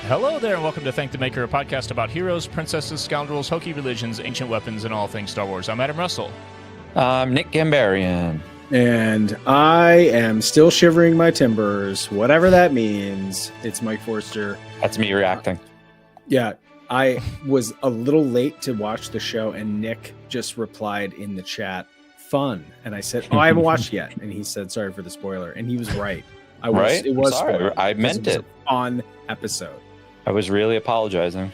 Hello there, and welcome to Thank the Maker, a podcast about heroes, princesses, scoundrels, hokey religions, ancient weapons, and all things Star Wars. I'm Adam Russell. I'm Nick Gambarian. And I am still shivering my timbers, whatever that means. It's Mike Forster. That's me reacting. Yeah, I was a little late to watch the show, and Nick just replied in the chat, fun. And I said, oh, I haven't watched yet. And he said, sorry for the spoiler. And he was right. It was sorry. spoiled. I meant it. It was a fun episode. I was really apologizing.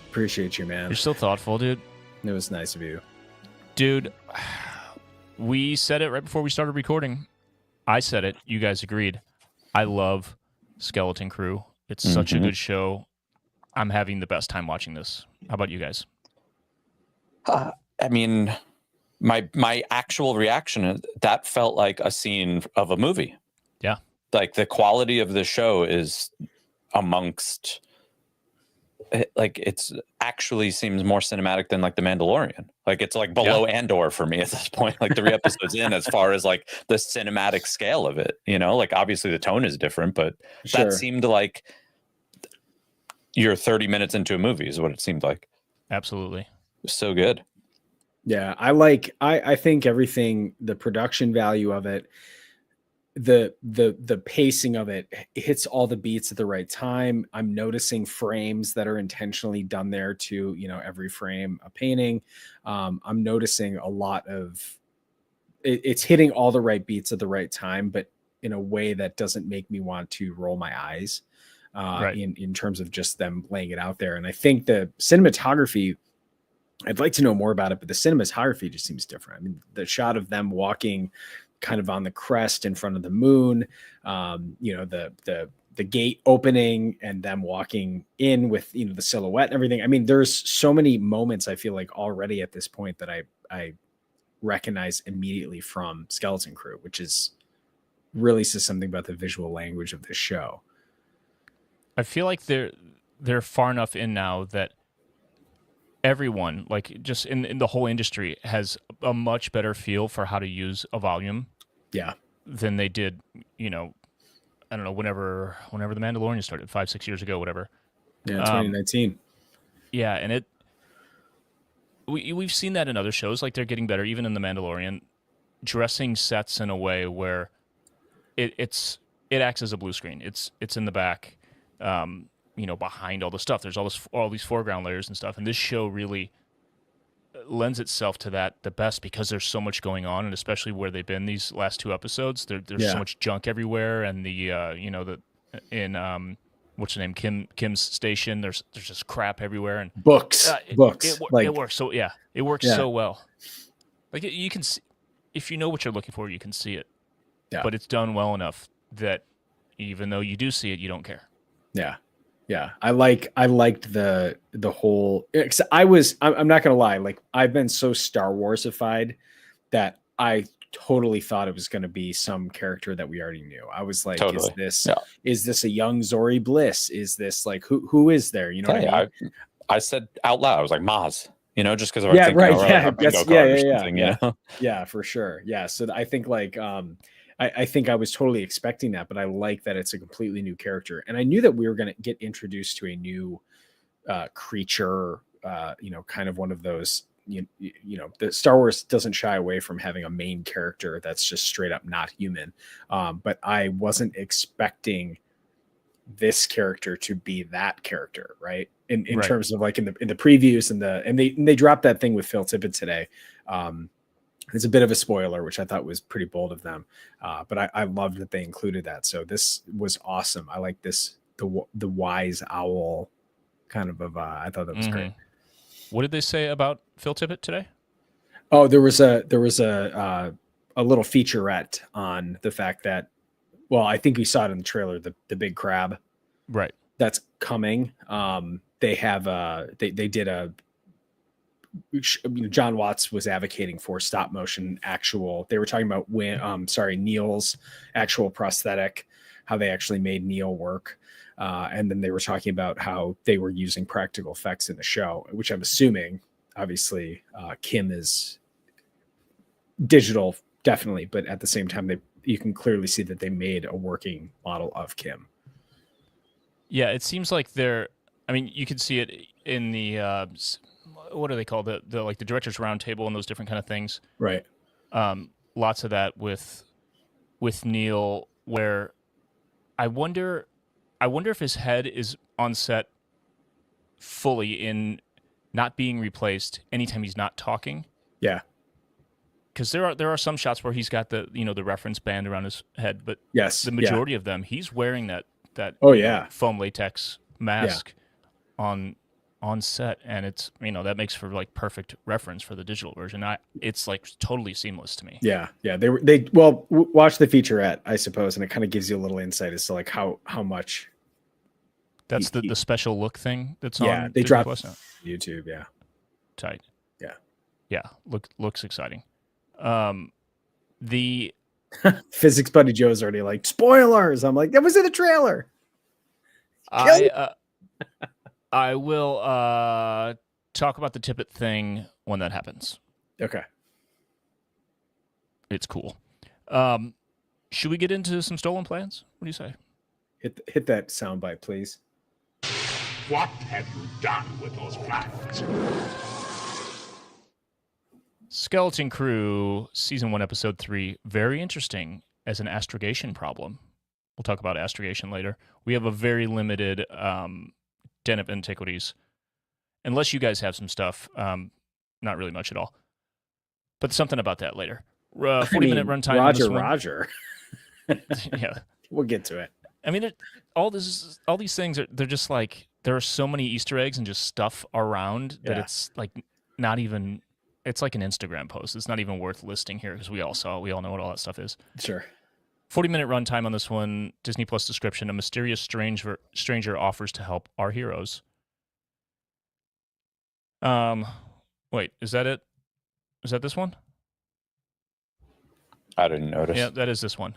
Appreciate you, man. You're so thoughtful, dude. It was nice of you. Dude, we said it right before we started recording. I said it. You guys agreed. I love Skeleton Crew. It's such a good show. I'm having the best time watching this. How about you guys? I mean, my actual reaction, that felt like a scene of a movie. Yeah. Like the quality of the show is amongst... like it's actually seems more cinematic than like The Mandalorian. Like it's like below Andor for me at this point, like 3 episodes in, as far as like the cinematic scale of it, you know, like obviously the tone is different, but that seemed like you're 30 minutes into a movie is what it seemed like. Absolutely. It was so good. Yeah. I think everything, the production value of it, the pacing of it hits all the beats at the right time. I'm noticing frames that are intentionally done there to, you know, every frame a painting. I'm noticing a lot of it's hitting all the right beats at the right time, but in a way that doesn't make me want to roll my eyes in terms of just them laying it out there. And I think the cinematography, I'd like to know more about it, but the cinematography just seems different. I mean, the shot of them walking kind of on the crest in front of the moon, you know, the gate opening and them walking in with, you know, the silhouette and everything. I mean, there's so many moments I feel like already at this point that I recognize immediately from Skeleton Crew, which is really says something about the visual language of this show. I feel like they're far enough in now that everyone, like just in the whole industry, has a much better feel for how to use a volume than they did, you know, I don't know, whenever the Mandalorian started 5-6 years ago, whatever. Yeah, 2019. Yeah, and we've seen that in other shows, like they're getting better, even in the Mandalorian, dressing sets in a way where it acts as a blue screen. It's in the back. You know, behind all the stuff, there's all these foreground layers and stuff. And this show really lends itself to that the best because there's so much going on, and especially where they've been these last 2 episodes, there's so much junk everywhere. And the, you know, what's the name? Kim's station. There's just crap everywhere and books. It works. So yeah, it works so well. Like you can see, if you know what you're looking for, you can see it, but it's done well enough that even though you do see it, you don't care. Yeah. Yeah, I liked the whole. I'm not gonna lie. Like I've been so Star Warsified that I totally thought it was going to be some character that we already knew. I was like, is this a young Zori Bliss? Is this like who is there? You know what I mean? I said out loud, I was like Maz. You know, just because I was yeah, for sure. Yeah, so I think like I think I was totally expecting that, but I like that it's a completely new character. And I knew that we were going to get introduced to a new creature, you know, kind of one of those, you know, the Star Wars doesn't shy away from having a main character that's just straight up not human. But I wasn't expecting this character to be that character, right? In terms of like in the previews and they dropped that thing with Phil Tippett today. It's a bit of a spoiler, which I thought was pretty bold of them. But I loved that they included that. So this was awesome. I like this, the wise owl kind of I thought that was great. What did they say about Phil Tippett today? Oh, there was a little featurette on the fact that, well, I think we saw it in the trailer, the big crab. Right. That's coming. They have they did a, John Watts was advocating for stop motion they were talking about Neil's actual prosthetic, how they actually made Neil work. And then they were talking about how they were using practical effects in the show, which I'm assuming obviously Kim is digital, definitely. But at the same time, you can clearly see that they made a working model of Kim. Yeah, it seems like they're I mean, you can see it in the what do they call the like the directors roundtable and those different kind of things. Right. Lots of that with Neil, where I wonder if his head is on set fully in not being replaced anytime he's not talking. Yeah. Because there are some shots where he's got the the reference band around his head, but Yes. the majority of them he's wearing that Oh, yeah. foam latex mask on set, and it's that makes for like perfect reference for the digital version. It's like totally seamless to me. Yeah. Watch the featurette, I suppose, and it kind of gives you a little insight as to like how much. That's the special look thing that's Yeah, on they Disney dropped Plus now. YouTube. Yeah. Tight. Yeah. Looks exciting. The Physics buddy Joe's already like spoilers. I'm like, that was in the trailer. I will talk about the Tippett thing when that happens. Okay. It's cool. Should we get into some stolen plans? What do you say? Hit that soundbite, please. What have you done with those plans? Skeleton Crew, Season 1, Episode 3. Very interesting as an astrogation problem. We'll talk about astrogation later. We have a very limited Den of Antiquities. Unless you guys have some stuff. Not really much at all. But something about that later. 40-minute runtime. Roger. Yeah. We'll get to it. I mean, all these things they're just like, there are so many Easter eggs and just stuff around that it's like not even. It's like an Instagram post. It's not even worth listing here because we all know what all that stuff is. Sure. 40-minute runtime on this one. Disney Plus description: a mysterious stranger offers to help our heroes. Wait, is that it? Is that this one? I didn't notice. Yeah, that is this one.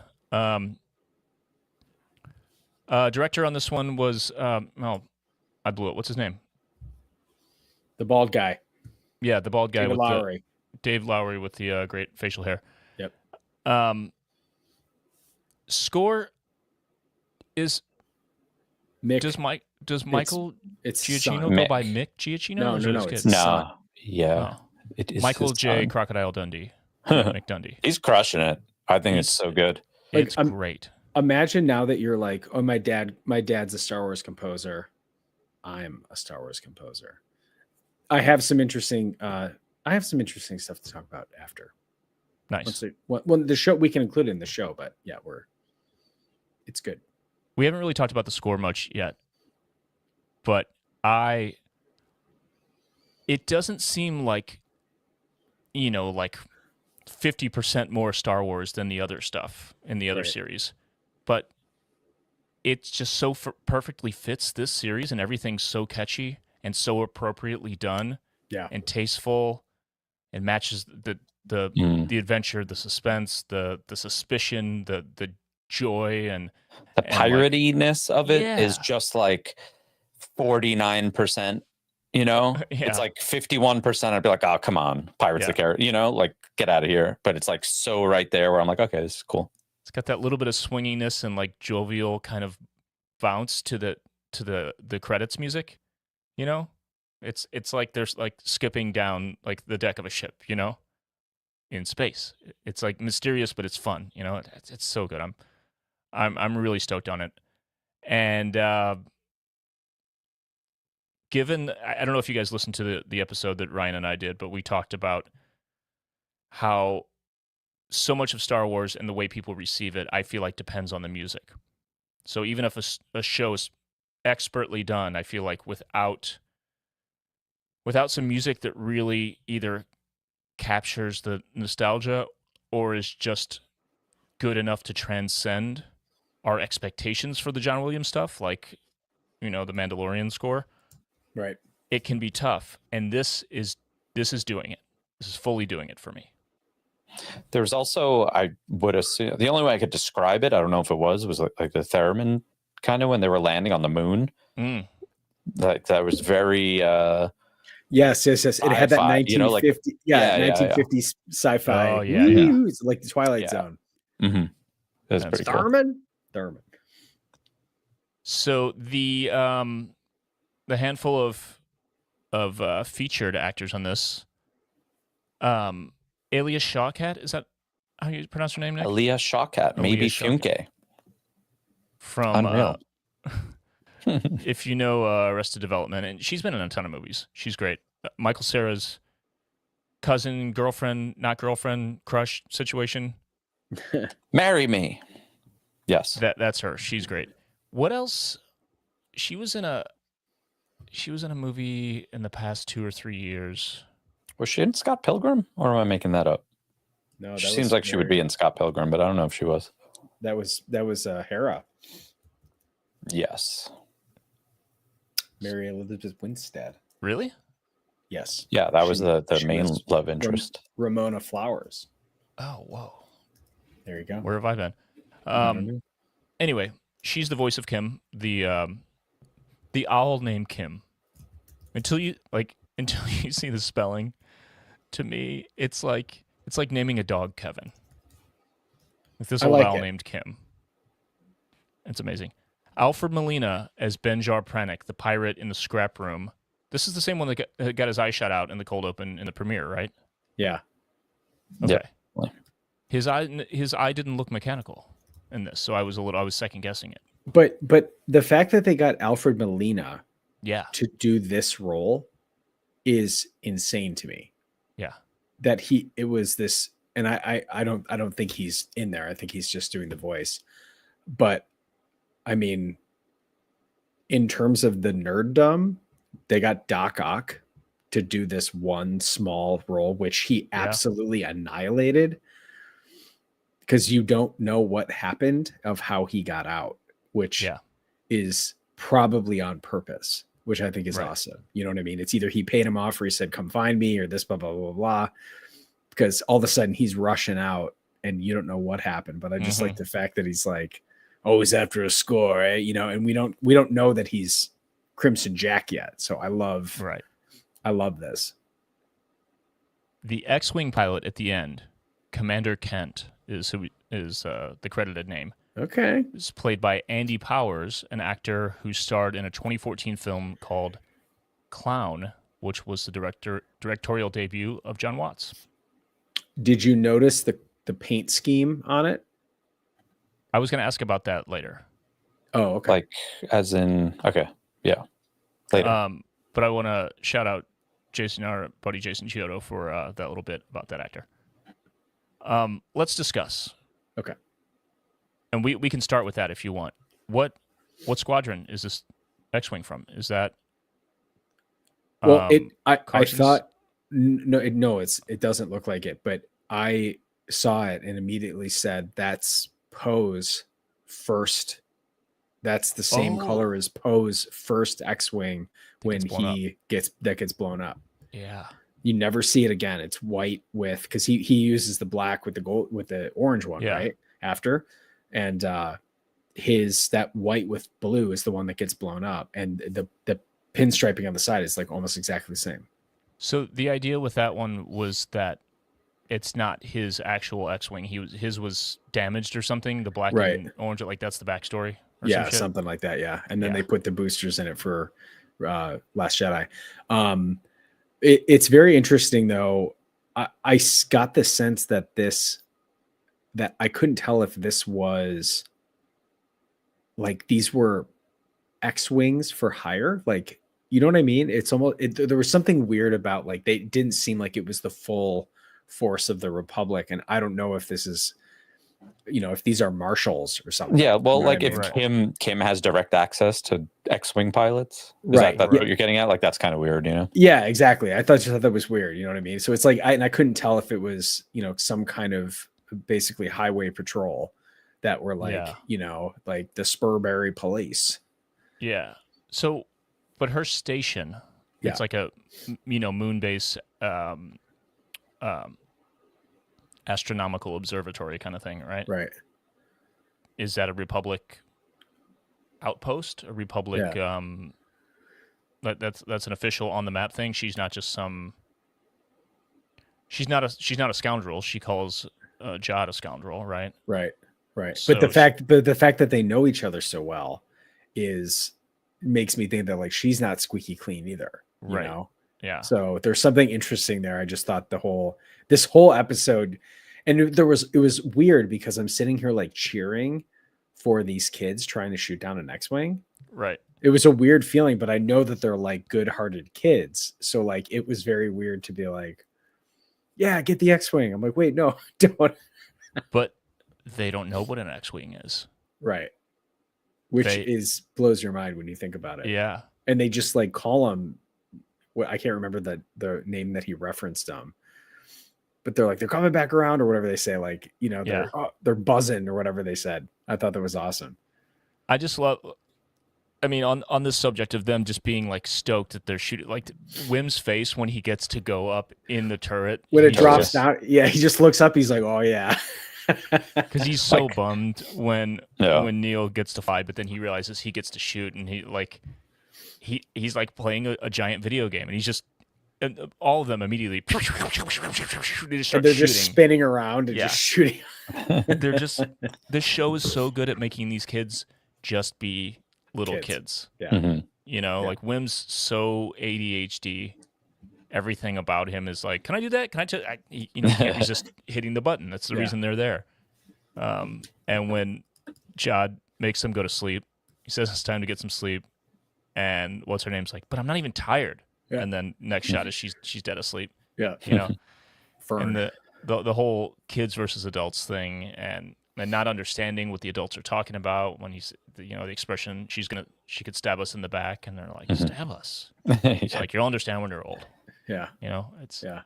Director on this one was I blew it. What's his name? The bald guy. Yeah, the bald guy Dave Lowry with the great facial hair. Yep. Score is Mick. Does Michael It's Giacchino son. go by Mick Giacchino? No, or is no, it no, his it's kid? son. No. Yeah. Oh. It is Michael his J. son. Crocodile Dundee. Mick Dundee. He's crushing it. I think it's so good. Like, It's great. Imagine now that you're like, oh, my dad's a Star Wars composer. I'm a Star Wars composer. I have some interesting stuff to talk about after. Nice. When the show, we can include it in the show, but yeah, it's good. We haven't really talked about the score much yet, but it doesn't seem like, like 50% more Star Wars than the other stuff in the other series, but it just so perfectly fits this series, and everything's so catchy and so appropriately done, and tasteful, and matches the adventure, the suspense, the suspicion, the joy, and the piratiness of it is Yeah. just like 49%. It's like 51%. I'd be like, oh, come on, Pirates of the Caribbean, like get out of here. But it's like so right there where I'm like, okay, this is cool. It's got that little bit of swinginess and like jovial kind of bounce to the credits music. It's like there's like skipping down like the deck of a ship, in space. It's like mysterious, but it's fun. It's so good. I'm really stoked on it. And given, I don't know if you guys listened to the episode that Ryan and I did, but we talked about how so much of Star Wars and the way people receive it, I feel like depends on the music. So even if a show is expertly done, I feel like without some music that really either captures the nostalgia or is just good enough to transcend our expectations for the John Williams stuff, like, the Mandalorian score, Right. it can be tough. And this is doing it. This is fully doing it for me. There's also, I would assume, the only way I could describe it, I don't know if it was like the theremin kind of when they were landing on the moon. Like that was very yes. It had that sci-fi, 1950, 1950s sci-fi. Oh, yeah. It's like the Twilight Zone. Mm-hmm. That's pretty cool. Thurman. So the the handful of featured actors on this. Alias Shawkat, is that how you pronounce her name, Nick? Aaliyah Shawkat, maybe Aaliyah Shawkat. Funke. From Unreal. if you know Arrested Development, and she's been in a ton of movies. She's great. Michael Cera's cousin, girlfriend, not girlfriend, crush situation. Marry me. Yes. That's her. She's great. What else? She was in a movie in the past 2 or 3 years. Was she in Scott Pilgrim, or am I making that up? No, She seems like she would be in Scott Pilgrim, but I don't know if she was. That was Hera, Yes. Mary Elizabeth Winstead. Really? Yes. Yeah, that was the she main was love interest. Ramona Flowers. Oh, whoa. There you go. Where have I been? Anyway, she's the voice of Kim, the owl named Kim. Until you see the spelling, to me, it's like naming a dog Kevin. Like this old owl named Kim. It's amazing. Alfred Molina as Benjar Pranic, the pirate in the scrap room. This is the same one that got his eye shot out in the cold open in the premiere, right? Yeah. Okay. Yeah. His eye didn't look mechanical in this, so I was second guessing it. But the fact that they got Alfred Molina Yeah. to do this role is insane to me. Yeah. That it was this, and I don't think he's in there. I think he's just doing the voice. But I mean, in terms of the nerddom, they got Doc Ock to do this one small role, which he absolutely annihilated, because you don't know what happened of how he got out, which is probably on purpose, which I think is awesome. You know what I mean? It's either he paid him off or he said, come find me, or this, blah, blah, blah, blah, because all of a sudden he's rushing out and you don't know what happened. But I just like the fact that he's like, always after a score, right? You know, and we don't know that he's Crimson Jack yet. So I love this. The X-Wing pilot at the end, Commander Kent, is the credited name. Okay. It's played by Andy Powers, an actor who starred in a 2014 film called Clown, which was the directorial debut of John Watts. Did you notice the paint scheme on it? I was going to ask about that later. Oh, okay. Like, as in, okay, yeah, later. But I want to shout out our buddy Jason Chiodo for that little bit about that actor. Let's discuss. Okay. And we can start with that if you want. What squadron is this X-Wing from? Is that? Well, I thought it doesn't look like it, but I saw it and immediately said that's Poe's first. That's the same color as Poe's first X-Wing when he gets blown up. Yeah. You never see it again. It's white with, because he uses the black with the gold with the orange one, right? After. And that white with blue is the one that gets blown up. And the pinstriping on the side is like almost exactly the same. So the idea with that one was that it's not his actual X-Wing. His was damaged or something. The black and orange, like that's the backstory. Yeah, something like that. Yeah. And then they put the boosters in it for Last Jedi. It's very interesting though. I got the sense that that I couldn't tell if this was like, these were X-Wings for hire. Like, you know what I mean? It's almost, there was something weird about, like, they didn't seem like it was the full force of the Republic. And I don't know if this is, if these are marshals or something. Yeah, well, you know like if Kim has direct access to X-Wing pilots, is that what you're getting at? Like, that's kind of weird, Yeah, exactly. I thought that was weird. You know what I mean? So it's like, I couldn't tell if it was, some kind of basically highway patrol that were like, like the Spurberry police. Yeah. So, but her station, it's like a, moon base, astronomical observatory kind of thing, right? Right. Is that a Republic outpost? A Republic? That's an official on the map thing. She's not just some. She's not a scoundrel. She calls Jod a scoundrel, right? Right. So But the fact that they know each other so well is makes me think that like she's not squeaky clean either. You Right. know? Yeah. So there's something interesting there. I just thought this whole episode, and it was weird because I'm sitting here like cheering for these kids trying to shoot down an X-wing. Right. It was a weird feeling, but I know that they're like good-hearted kids. So like it was very weird to be like, yeah, get the X-wing. I'm like, wait, no, don't. But they don't know what an X-wing is. Right. Which They- blows your mind when you think about it. Yeah. And they just like call him, well, I can't remember the name that he referenced them, but they're like, they're coming back around or whatever they say. Like, you know, they're buzzing or whatever they said. I thought that was awesome. I just love. I mean, on this subject of them just being like stoked that they're shooting, like Wim's face when he gets to go up in the turret When it he's drops just- down, yeah, he just looks up. He's like, oh yeah, because he's so bummed when Yeah. Neil gets to fly, but then he realizes he gets to shoot, and he's like playing a giant video game, and he's just and all of them immediately they just start and they're shooting. just spinning around and Yeah. just shooting. They're just this show is so good at making these kids just be little Kids. kids. Yeah, Mhm. You know, Yeah. like Wim's so ADHD. Everything about him is like, can I do that? Can I? You know, he can't resist hitting the button. That's the Yeah. reason they're there. And when Jod makes them go to sleep, he says it's time to get some sleep. And what's her name's like, but I'm not even tired. Yeah. And then next shot is she's dead asleep. yeah. You know, Fern. and the whole kids versus adults thing, and not understanding what the adults are talking about when he's the expression she could stab us in the back, and they're like, stab us. It's like, you'll understand when you're old. yeah, It's yeah,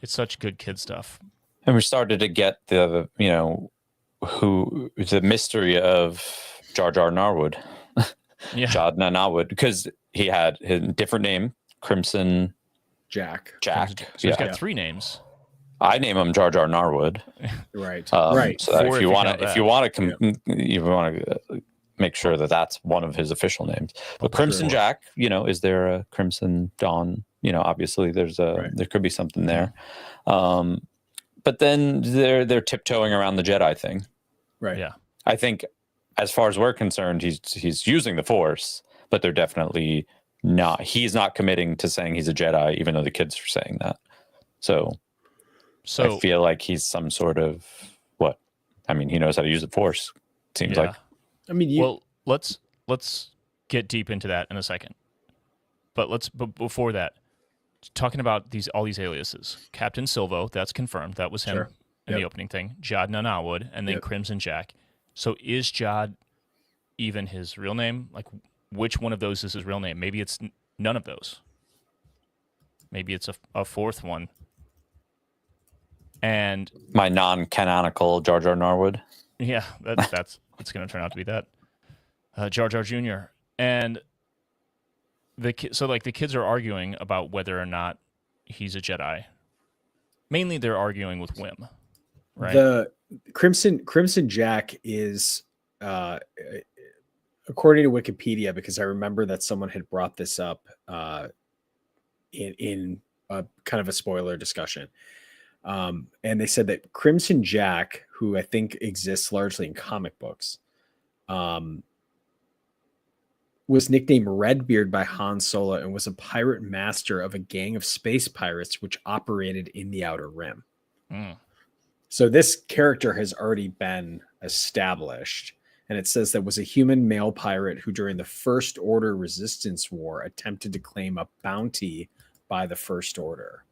it's such good kid stuff. And we started to get the the mystery of Jar Jar Narwood, Yeah. Jad Narwood, because he had his different name, Crimson Jack. Jack. So he's got 3 names. I name him Jar Jar Narwood. Right, Right. So that 4 if you if you want count to, that. you want to make sure that that's one of his official names. But Crimson sure. Jack, is there a Crimson Dawn? Obviously there could be something there. But then they're tiptoeing around the Jedi thing. right. Yeah. I think, as far as we're concerned, he's using the Force, but they're definitely not. He's not committing to saying he's a Jedi, even though the kids are saying that. So I feel like he's some sort of what? I mean, he knows how to use the Force. Seems yeah. like. I mean, Well, let's get deep into that in a second. But before that, talking about all these aliases. Captain Silvo, that's confirmed. That was him Sure. in the opening thing. Jad Nanawood, and then Yep. Crimson Jack. So is Jad even his real name? Like, which one of those is his real name? Maybe it's none of those. Maybe it's a fourth one. And My non-canonical Jar Jar Narwood. yeah, that's it's going to turn out to be that. Jar Jar Jr. And the kids are arguing about whether or not he's a Jedi. Mainly, they're arguing with Wim, right? The Crimson Jack is, according to Wikipedia, because I remember that someone had brought this up in a kind of a spoiler discussion. And they said that Crimson Jack, who I think exists largely in comic books, was nicknamed Redbeard by Han Solo and was a pirate master of a gang of space pirates which operated in the Outer Rim. Mm. So this character has already been established. And it says that was a human male pirate who during the First Order Resistance War attempted to claim a bounty by the First Order.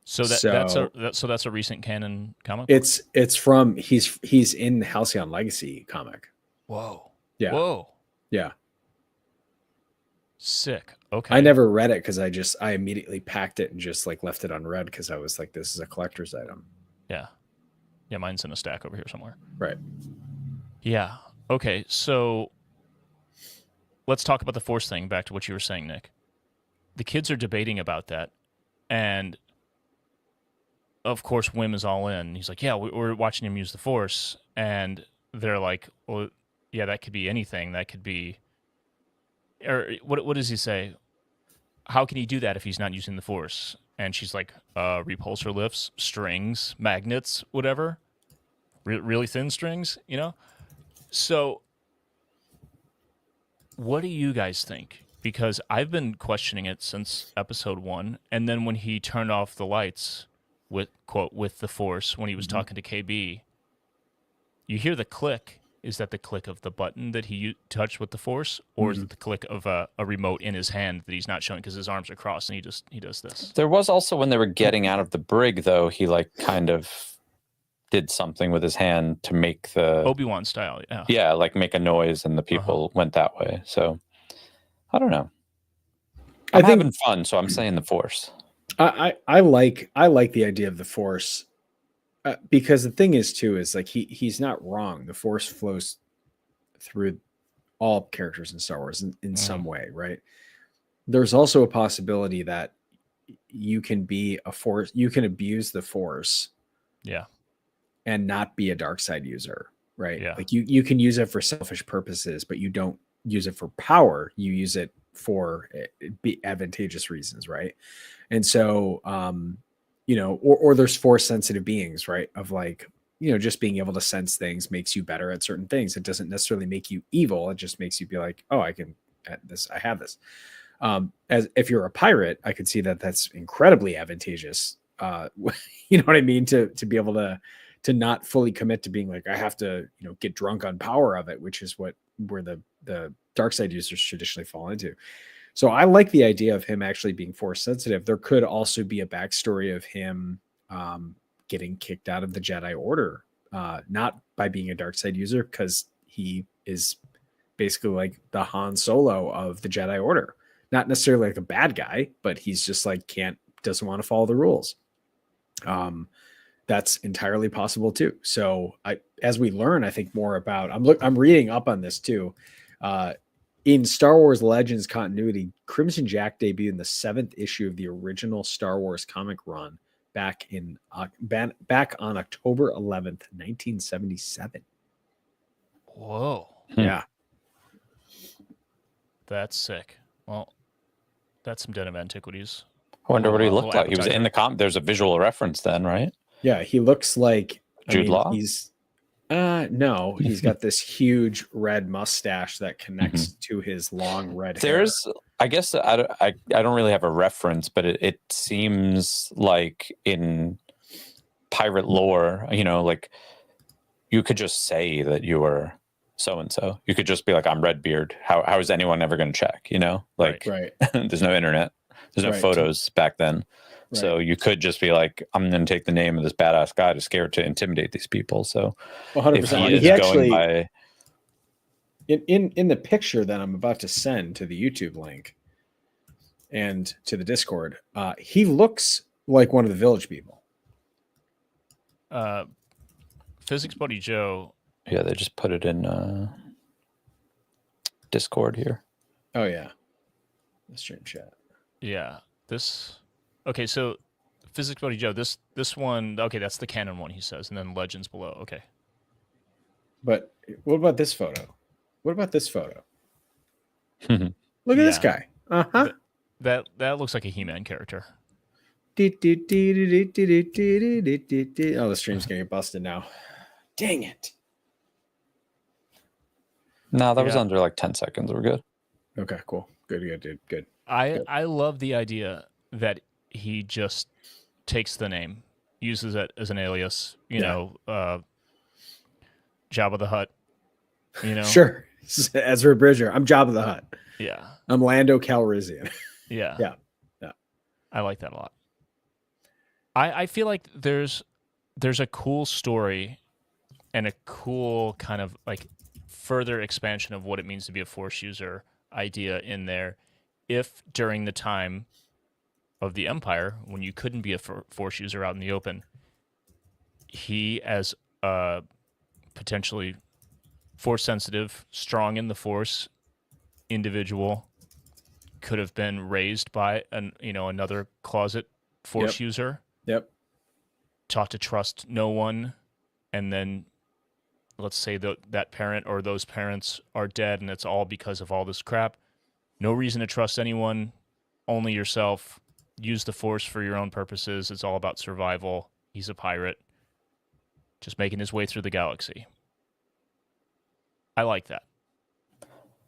So that's a recent canon comic. It's from he's in the Halcyon Legacy comic. Whoa. Yeah. Whoa. Yeah. Sick. Okay. I never read it because I immediately packed it and just like left it unread because I was like, this is a collector's item. Yeah. Yeah, mine's in a stack over here somewhere. Right. Yeah. Okay, so let's talk about the Force thing, back to what you were saying, Nick. The kids are debating about that, and of course Wim is all in. He's like, yeah, we're watching him use the Force, and they're like, well, yeah, that could be anything. That could be, or what does he say? How can he do that if he's not using the Force? And she's like, repulsor lifts, strings, magnets, whatever. Really thin strings, So What do you guys think? Because I've been questioning it since episode 1, and then when he turned off the lights with quote with the Force when he was talking to KB, you hear the click. Is that the click of the button that he touched with the Force, or is it the click of a remote in his hand that he's not showing because his arms are crossed and he does this? There was also when they were getting out of the brig, though, he like kind of did something with his hand to make the Obi-Wan style, yeah. Yeah, like make a noise, and the people went that way. So I don't know. I'm having fun, so I'm saying the Force. I like the idea of the Force because the thing is too is like he's not wrong. The Force flows through all characters in Star Wars in some way, right? There's also a possibility that you can be a Force, you can abuse the Force, yeah, and not be a dark side user, right? Yeah. Like you can use it for selfish purposes, but you don't use it for power. You use it for be advantageous reasons, right? And so, or there's Force sensitive beings, right? Of like, just being able to sense things makes you better at certain things. It doesn't necessarily make you evil. It just makes you be like, oh, I can at this, I have this. As if you're a pirate, I could see that that's incredibly advantageous. You know what I mean? To be able to not fully commit to being like, I have to, get drunk on power of it, which is where the dark side users traditionally fall into. So I like the idea of him actually being Force sensitive. There could also be a backstory of him getting kicked out of the Jedi Order, not by being a dark side user, because he is basically like the Han Solo of the Jedi Order. Not necessarily like a bad guy, but he's just like doesn't want to follow the rules. That's entirely possible too. So as we learn, I think more about, I'm reading up on this too. In Star Wars Legends continuity, Crimson Jack debuted in the 7th issue of the original Star Wars comic run back on October 11th, 1977. Whoa. Yeah. That's sick. Well, that's some Den of Antiquities. I wonder what he looked like. He was in the comic. There's a visual reference then, right? Yeah, he looks like Jude Law. He's no, he's got this huge red mustache that connects to his long red hair. I guess I don't really have a reference, but it seems like in pirate lore, like you could just say that you were so and so. You could just be like, I'm Redbeard. How is anyone ever going to check? Like right. There's no internet. There's no photos back then. Right. So you could just be like, I'm going to take the name of this badass guy to intimidate these people. So 100%. If he actually, going by... in the picture that I'm about to send to the YouTube link and to the Discord, he looks like one of the Village people. Physics Buddy Joe. Yeah, they just put it in Discord here. Oh yeah, the stream chat. Yeah, this. Okay, so Physics Buddy Joe, this one, okay, that's the canon one, he says, and then Legends below. Okay. But what about this photo? What about this photo? Look at this guy. Uh-huh. That looks like a He-Man character. Oh, the stream's getting busted now. Dang it. No, that was under like 10 seconds. We're good. Okay, cool. Good, dude. Good. I love the idea that he just takes the name, uses it as an alias, Jabba the Hutt, Sure. Ezra Bridger. I'm Jabba the Hutt. Yeah. I'm Lando Calrissian. Yeah. Yeah. I like that a lot. I feel like there's a cool story and a cool kind of like further expansion of what it means to be a Force user idea in there if during the time of the Empire, when you couldn't be a Force user out in the open, he, as a potentially Force sensitive, strong in the Force individual, could have been raised by another closet Force user. Yep. Taught to trust no one, and then let's say that parent or those parents are dead, and it's all because of all this crap. No reason to trust anyone, only yourself. Use the Force for your own purposes. It's all about survival. He's a pirate, just making his way through the galaxy. I like that.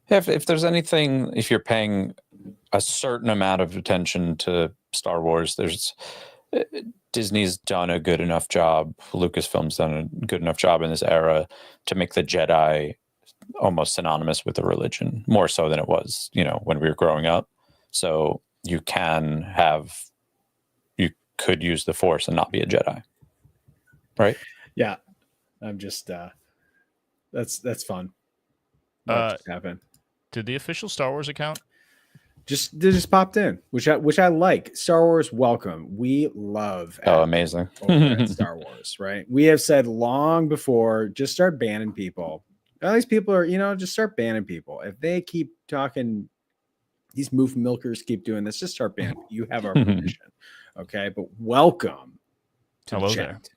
If there's anything, if you're paying a certain amount of attention to Star Wars, there's Disney's done a good enough job. Lucasfilm's done a good enough job in this era to make the Jedi almost synonymous with a religion, more so than it was, when we were growing up. So you could use the Force and not be a Jedi, right? Yeah, I'm just that's fun. What just happened? Did the official Star Wars account? They just popped in, which I like. Star Wars, welcome. We love. Amazing. Over at Star Wars, right? We have said long before, just start banning people. All these people are, just start banning people. If they keep talking, these moof milkers keep doing this, just start banning. You have our permission, okay? But welcome to Hello the there. chat.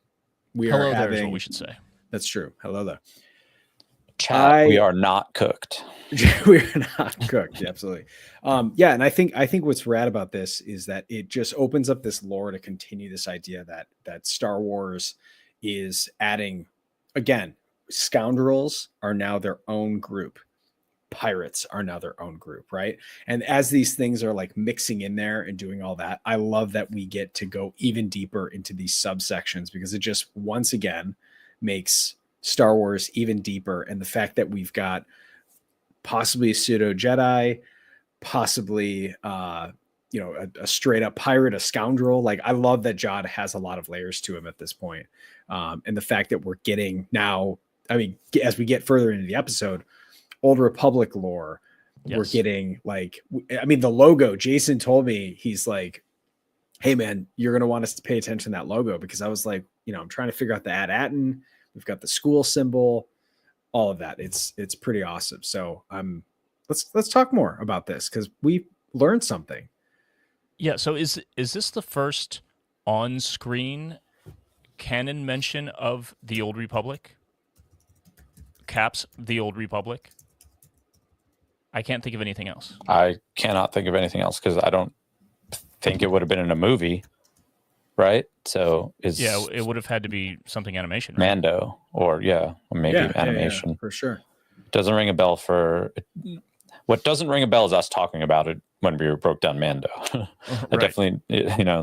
We Hello are there is having. what we should say. That's true. Hello there. Chat, we are not cooked. We're not cooked. Absolutely. Yeah. And I think what's rad about this is that it just opens up this lore to continue this idea that Star Wars is adding, again, scoundrels are now their own group. Pirates are now their own group, right? And as these things are like mixing in there and doing all that, I love that we get to go even deeper into these subsections, because it just once again makes Star Wars even deeper. And the fact that we've got possibly a pseudo Jedi, possibly a straight up pirate, a scoundrel. Like, I love that Jod has a lot of layers to him at this point. And the fact that we're getting now, I mean, as we get further into the episode, Old Republic lore, yes. We're getting the logo. Jason told me, he's like, hey man, you're going to want us to pay attention to that logo, because I was like, I'm trying to figure out the AT-ATN. We've got the school symbol, all of that. It's pretty awesome. So let's talk more about this, because we learned something. Yeah. So is this the first on-screen canon mention of the Old Republic? Caps the Old Republic? I can't think of anything else. I cannot think of anything else, because I don't think it would have been in a movie, right? So it would have had to be something animation, right? Mando, or maybe animation. Yeah, for sure. Doesn't ring a bell for what doesn't ring a bell is us talking about it when we broke down Mando. Right. Definitely,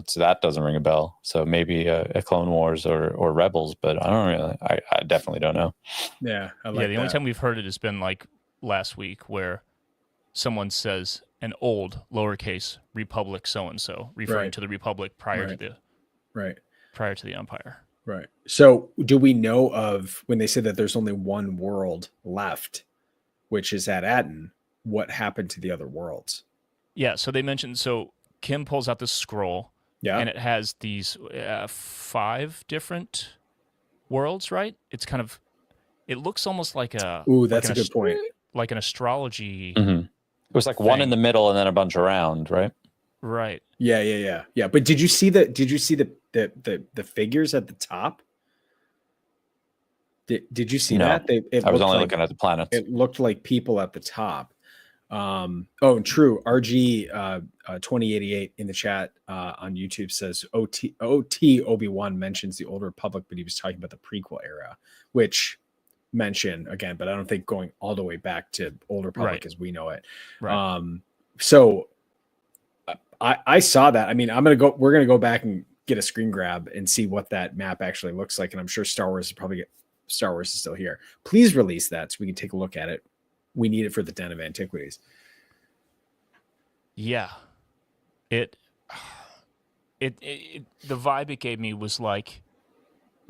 so that doesn't ring a bell. So maybe a Clone Wars or Rebels, but I definitely don't know. Yeah, the only time we've heard it has been like last week, where someone says an old lowercase Republic so-and-so, referring to the Republic prior to the Empire. Right. So do we know of, when they say that there's only one world left, which is AT-ATN, what happened to the other worlds? Yeah. So they mentioned, Kim pulls out this scroll, and it has these 5 different worlds, right? It's kind of, it looks almost like a... Ooh, that's a good point. Like an astrology... Mm-hmm. It was like one in the middle and then a bunch around, right? Right. Yeah. But did you see the figures at the top? Did you see that? I was only looking at the planets. It looked like people at the top. And true. RG 2088 in the chat on YouTube says OT Obi-Wan mentions the Old Republic, but he was talking about the prequel era, which mention again, but I don't think going all the way back to Old Republic as we know it. Right. So I saw that. I mean, we're going to go back and get a screen grab and see what that map actually looks like. And I'm sure Star Wars is still here. Please release that so we can take a look at it. We need it for the Den of Antiquities. Yeah. The vibe it gave me was like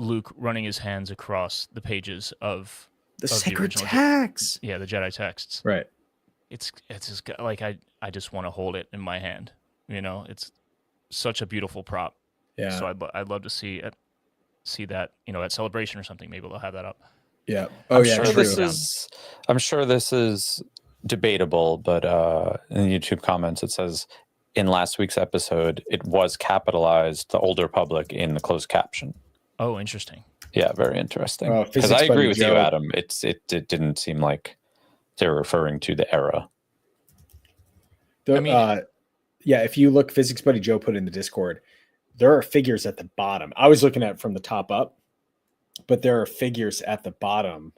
Luke running his hands across the pages of the sacred texts. The Jedi texts. Right. It's just like I just want to hold it in my hand. It's such a beautiful prop. Yeah. So I'd love to see that, at Celebration or something. Maybe they'll have that up. Yeah. I'm sure this is debatable, but in the YouTube comments it says in last week's episode it was capitalized, the Old Republic, in the closed caption. Oh, interesting. Yeah, very interesting. Because I agree with you, Adam. It didn't seem like they're referring to the era. If you look, Physics Buddy Joe put in the Discord, there are figures at the bottom. I was looking at it from the top up, but there are figures at the bottom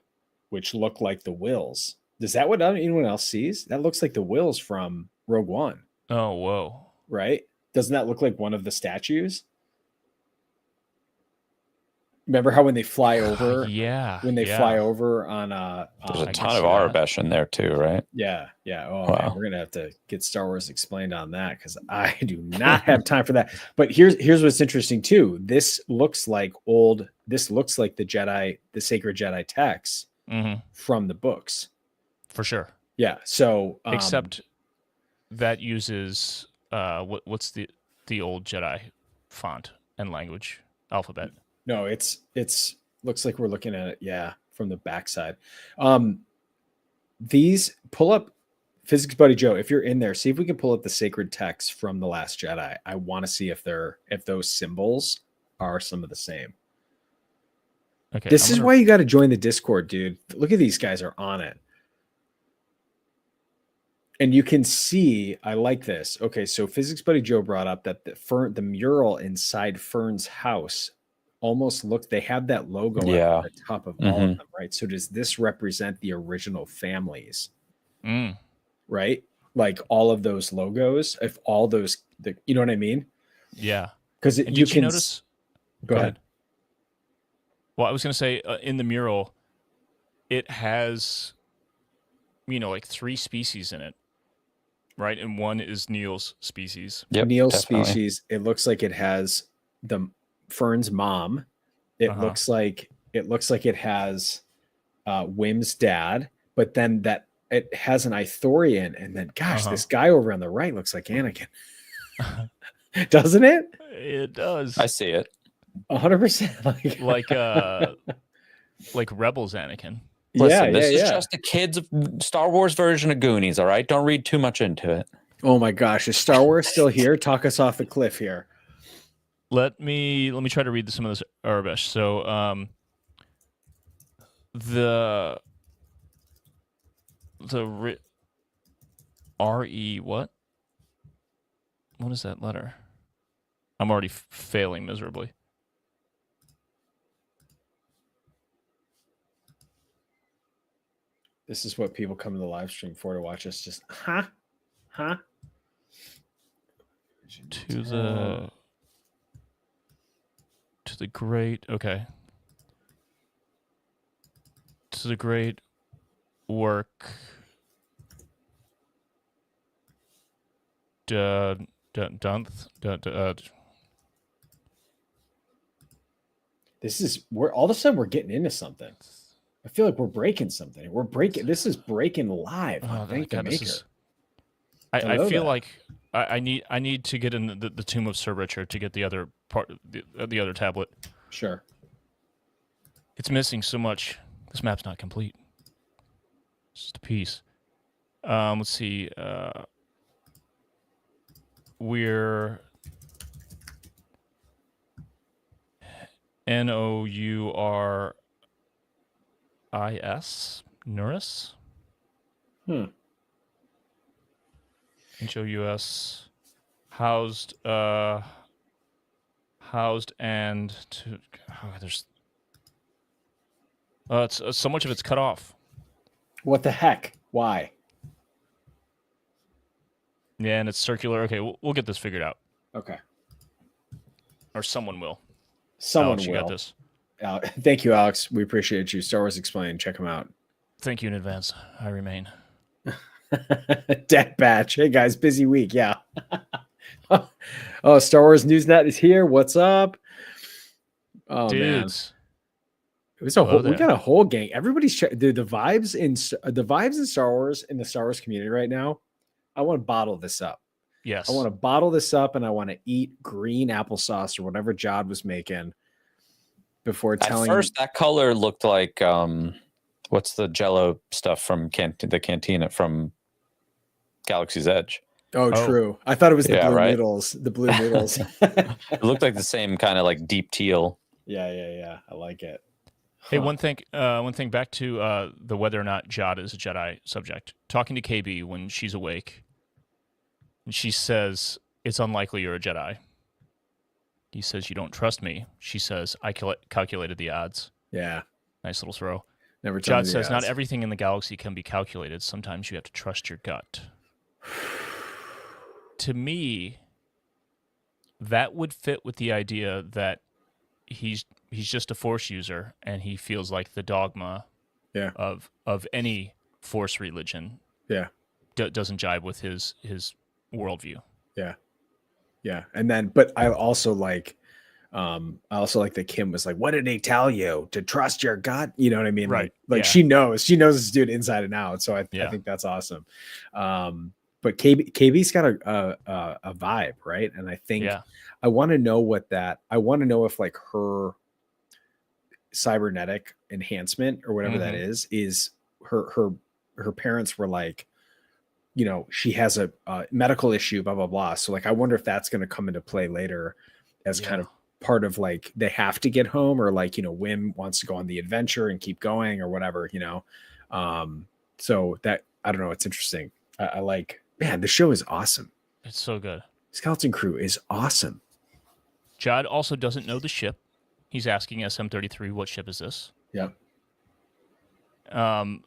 which look like the Wills Is that what anyone else sees? That looks like the Wills from Rogue One, Oh, whoa. right? Doesn't that look like one of the statues? Remember how when they fly over, Yeah. when they yeah. fly over on There's a I ton can of see that. Arabesh in there too, right? yeah. Oh Wow. man, we're gonna have to get Star Wars explained on that because I do not have time for that. But here's what's interesting too. This looks like the sacred Jedi texts from the books. For sure. Yeah. So Except that uses what's the old Jedi font and language alphabet. no, it's looks like we're looking at it, yeah, from the backside. These pull up Physics Buddy Joe, if you're in there, see if we can pull up the sacred text from The Last Jedi. I want to see if those symbols are some of the same. Okay. This is why you got to join the Discord, dude. Look at these guys are on it. And you can see, I like this. Okay, so Physics Buddy Joe brought up that the mural inside Fern's house almost they have that logo at the top of all of them, right? So does this represent the original families? Right? Like all of those logos, if all those, you know what I mean? Yeah. Because you can notice. Go ahead. Well, I was going to say in the mural, it has, like 3 species in it, right? And one is Neil's species. Yep, Neil's definitely. species. It looks like it has Fern's mom. It looks like it has Wim's dad, but then that it has an Ithorian, and then gosh, this guy over on the right looks like Anakin. Doesn't it? It does. I see it. 100%. Like Rebels Anakin. Listen, this is just a kid's Star Wars version of Goonies, all right? Don't read too much into it. Oh my gosh, is Star Wars still here? Talk us off the cliff here. Let me try to read some of this Arabish. So the R-E what? What is that letter? I'm already failing miserably. This is what people come to the live stream for, to watch us just To the great, okay. To the great work. This is all of a sudden we're getting into something. I feel like we're breaking something. This is breaking live on Thank the Maker. I feel like I need to get in the Tomb of Sir Richard to get the other part, the other tablet. Sure. It's missing so much. This map's not complete. It's just a piece. Let's see. We're Nouris. Nouris? HOUS. Housed and there's it's so much of it's cut off. What the heck? Why? Yeah, and it's circular. Okay, we'll get this figured out. Okay. Or someone will. Someone Alex, will. You got this. Thank you, Alex. We appreciate you. Star Wars Explained. Check them out. Thank you in advance. I remain. Death Batch. Hey guys, busy week. Yeah. Oh, Star Wars Newsnet is here. What's up? Oh, dudes. Man. It was we got a whole gang. Everybody's dude, the vibes in Star Wars, in the Star Wars community right now. I want to bottle this up. Yes. I want to bottle this up, and I want to eat green applesauce or whatever Jod was making before telling. At first, that color looked like what's the Jello stuff from the cantina from Galaxy's Edge? Oh, true. I thought it was the blue right? noodles. The blue noodles. It looked like the same kind of like deep teal. Yeah. I like it. Hey, one thing back to the whether or not Jod is a Jedi subject. Talking to KB when she's awake, and she says, it's unlikely you're a Jedi. He says, you don't trust me. She says, I calculated the odds. Yeah. Nice little throw. Never tell me Jod the says, not odds. everything in the galaxy can be calculated. Sometimes you have to trust your gut. To me, that would fit with the idea that he's just a Force user, and he feels like the dogma Yeah. of any Force religion Yeah. doesn't jibe with his worldview. Yeah. Yeah. And then, but I also like that Kim was like, what did he tell you? To trust your gut? You know what I mean? Right. Like Yeah. she knows this dude inside and out. So I think that's awesome. But KB's got a vibe, right? And I think I want to know if like her cybernetic enhancement or whatever that is her parents were like, you know, she has a medical issue, blah, blah, blah. So like, I wonder if that's going to come into play later as kind of part of like, they have to get home, or like, you know, Wim wants to go on the adventure and keep going or whatever, you know? So that, I don't know. It's interesting. I like, man, the show is awesome. It's so good. Skeleton Crew is awesome. Jod also doesn't know the ship. He's asking SM-33, what ship is this? Yep. And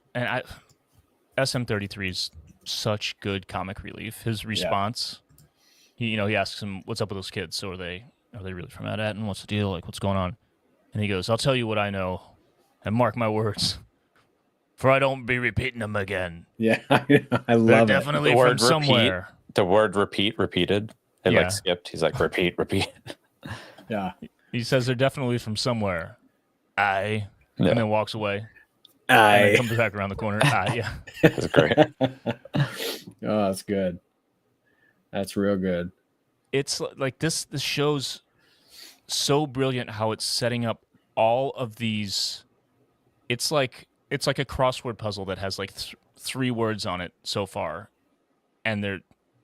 SM-33 is such good comic relief. His response, he asks him, what's up with those kids? So are they really from Manhattan? What's the deal? Like, what's going on? And he goes, I'll tell you what I know, and mark my words, for I don't be repeating them again. Yeah, I love They're definitely from somewhere. The word repeated. It like skipped. He's like, repeat. Yeah. He says they're definitely from somewhere. And then walks away. And then comes back around the corner. Yeah. That's great. Oh, that's good. That's real good. It's like this show's so brilliant how it's setting up all of these. It's like a crossword puzzle that has like 3 words on it so far, and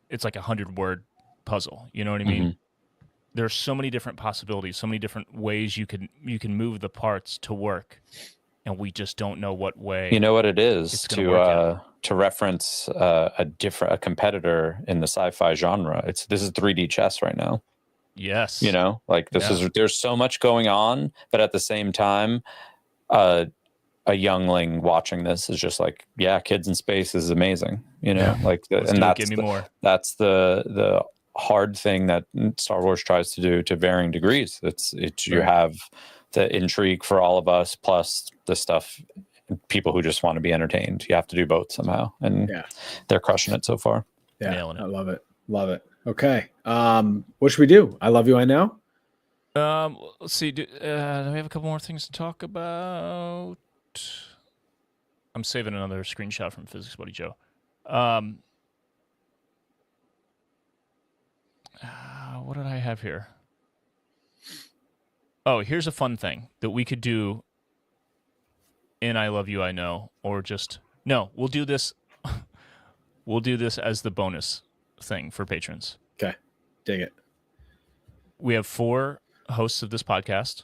it's like 100-word puzzle. You know what I mean? Mm-hmm. There's so many different possibilities, so many different ways you can move the parts to work, and we just don't know what way. You know what it is to reference a competitor in the sci-fi genre. This is 3D chess right now. Yes. You know, like there's so much going on, but at the same time, a youngling watching this is just like, yeah, kids in space is amazing. You know, Give me more. That's the hard thing that Star Wars tries to do to varying degrees. You have the intrigue for all of us, plus the stuff, people who just want to be entertained. You have to do both somehow, and they're crushing it so far. Yeah, nailing it. I love it. Okay, what should we do? I love you. I know. Let's see. Do we have a couple more things to talk about? I'm saving another screenshot from Physics Buddy Joe. What did I have here? Oh, here's a fun thing that we could do in I Love You, I Know, or we'll do this. We'll do this as the bonus thing for patrons. Okay. Dig it. We have 4 hosts of this podcast.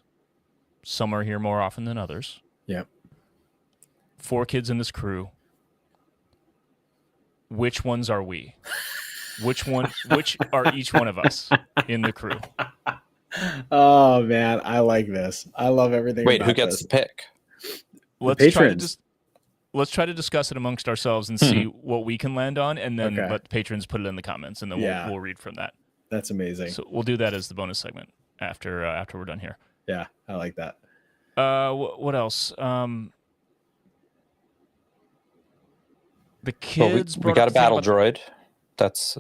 Some are here more often than others. Yep. 4 kids in this crew. Which ones are we? Which are each one of us in the crew? Oh man, I like this. I love everything. Wait, who gets to pick? Let's try to discuss it amongst ourselves and see what we can land on, and then let the patrons put it in the comments, and then we'll read from that. That's amazing. So we'll do that as the bonus segment after we're done here. Yeah, I like that. What else? The kids. We got a battle droid. That's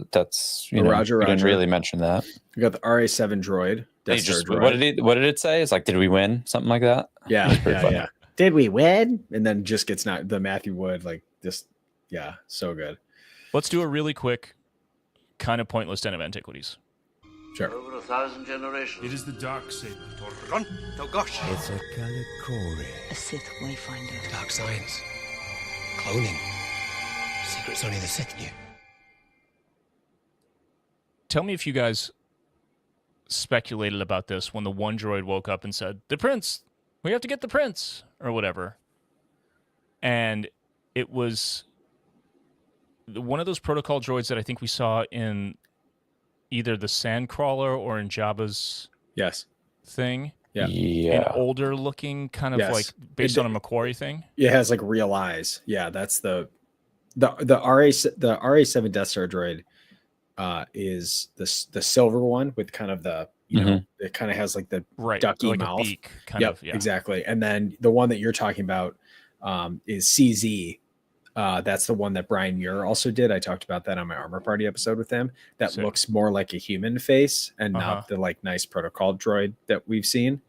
Roger. We didn't really mention that. We got the RA7 droid. What did it say? It's like, did we win? Something like that. Yeah. Did we win? And then just gets the Matthew Wood so good. Let's do a really quick, kind of pointless Den of Antiquities. Sure. Over 1,000 generations. It is the dark saber. Run, gosh. It's a Kalikori. A Sith Wayfinder. Dark science. Cloning. Secrets only the Sith knew. Tell me if you guys speculated about this when the one droid woke up and said, "The prince, we have to get the prince," or whatever. And it was one of those protocol droids that I think we saw in either the Sandcrawler or in Jabba's Yes. thing. Yeah. Yeah. an older looking kind of Yes. like based on a Macquarie thing. It has like real eyes. Yeah, that's the RA7 Death Star droid is the silver one with kind of the it kind of has like the Right. ducky Like mouth. a beak kind of. Yeah. Exactly. And then the one that you're talking about is CZ. That's the one that Brian Muir also did. I talked about that on my Armor Party episode with him. That Sick. looks more like a human face and not the like nice protocol droid that we've seen.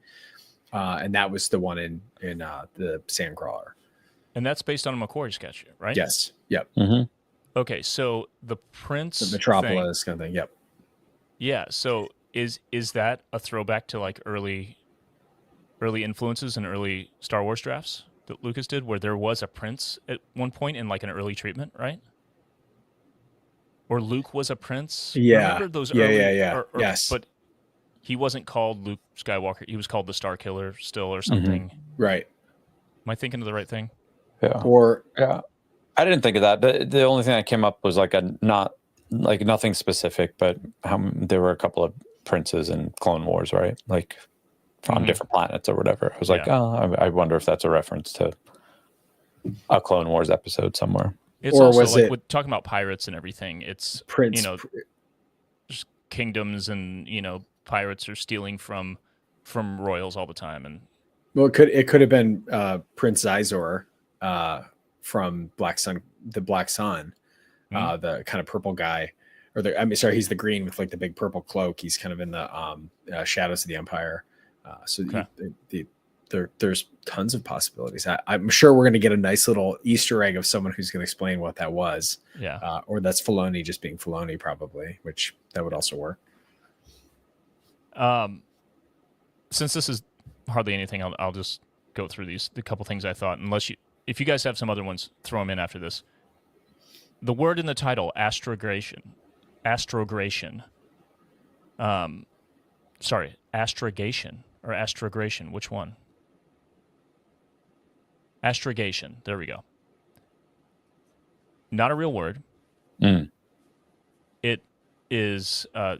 And that was the one in the Sandcrawler. And that's based on a Macquarie sketch, right? Yes. Yep. Okay, so the Prince The Metropolis kind of thing. Yep. Yeah. So is that a throwback to like early influences and early Star Wars drafts that Lucas did, where there was a prince at one point in like an early treatment, right? Or Luke was a prince. Yeah. Remember those Yeah, early? yeah. Yes. But he wasn't called Luke Skywalker. He was called the Star Killer still, or something. Right. Am I thinking of the right thing? Yeah. Or Yeah. I didn't think of that. The only thing that came up was like nothing specific, but there were a couple of princes in Clone Wars, right? Like on different planets or whatever. I was like, I wonder if that's a reference to a Clone Wars episode somewhere. It's Or also was like it- with talking about pirates and everything. It's Prince. just kingdoms and pirates are stealing from royals all the time, and Well, it could have been Prince Zizor from the Black Sun, the kind of purple guy, or he's the green with like the big purple cloak. He's kind of in the Shadows of the Empire. There's tons of possibilities. I'm sure we're going to get a nice little Easter egg of someone who's going to explain what that was. yeah. Or that's Filoni just being Filoni, probably, which that would also work. Since this is hardly anything, I'll just go through the couple things I thought. If you guys have some other ones, throw them in after this. The word in the title, astrogation. Astrogation. Astrogation or astrogration. Which one? Astrogation. There we go. Not a real word. It is, a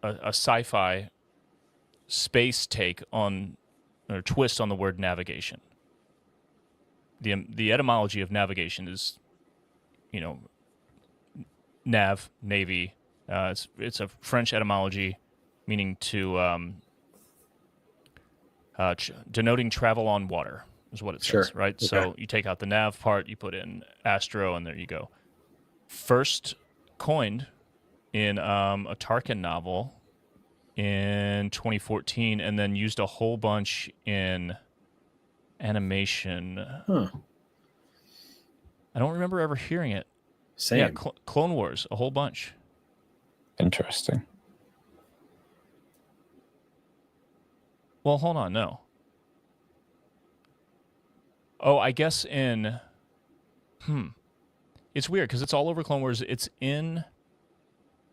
sci-fi space take on or twist on the word navigation. The etymology of navigation is, nav, navy. It's a French etymology meaning to denoting travel on water is what it says, right? Okay. So you take out the nav part, you put in astro, and there you go. First coined in a Tarkin novel in 2014, and then used a whole bunch in animation. I don't remember ever hearing it. Same. Yeah, Clone Wars, a whole bunch. Interesting. Well, hold on, no. Oh, I guess in... It's weird, because it's all over Clone Wars. It's in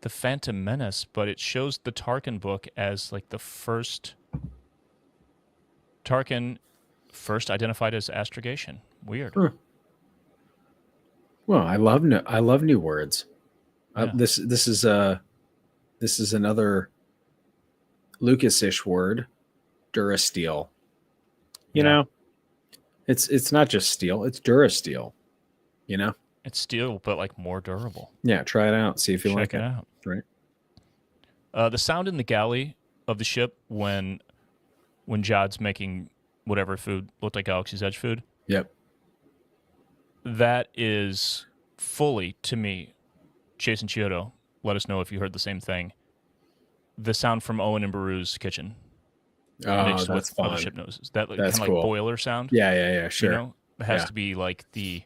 The Phantom Menace, but it shows the Tarkin book as, like, the first... Tarkin first identified as astrogation. Weird. Well, I love new words. Yeah. This is another Lucas-ish word, Durasteel. You know, it's not just steel; it's Durasteel. You know, It's steel, but like more durable. yeah. Try it out. See if you like Check it out. Right. The sound in the galley of the ship when Jod's making whatever food looked like Galaxy's Edge food. Yep. That is fully, to me, Chase and Chiodo, let us know if you heard the same thing. The sound from Owen and Baru's kitchen. Oh, Mixed that's with other fun. ship noses. That kind That's of cool. like boiler sound. Yeah. Sure. It has Yeah. to be like the